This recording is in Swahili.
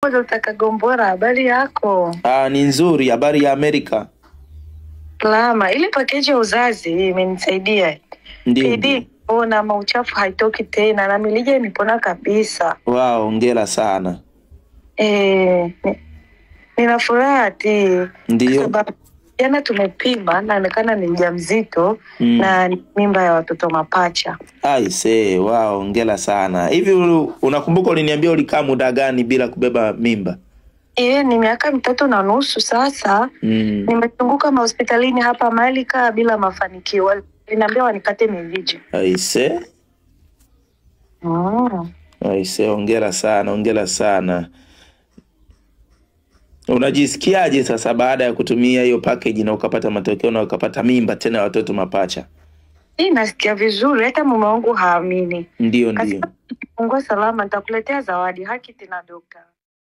yako Dr. Kagombora, habari yako? Ni nzuri, habari ya Amerika? Salama, ile package ya uzazi imenisaidia. Ndio. Ona mauchafu haitoki tena na milija imepona kabisa. Wow, hongera sana. Nina furaha Ndio. sababu jana tumepima na inaonekana ni mjamzito na mimba ya watoto mapacha. Wow, hongera sana. Hivi unakumbuka uliniambia ulikaa muda gani bila kubeba mimba? Ni miaka 3.5 sasa. Nimezunguka hospitalini hapa Malika bila mafanikio. Waliniambia wanikate mirija. Hongera sana, hongera sana. Unajisikiaje sasa baada ya kutumia hiyo package na ukapata matokeo na ukapata mimba tena watoto mapacha? Nasikia vizuri, hata mume wangu haamini. Ndio. Mungu salama, nitakuletea zawadi. Haki tena dokta.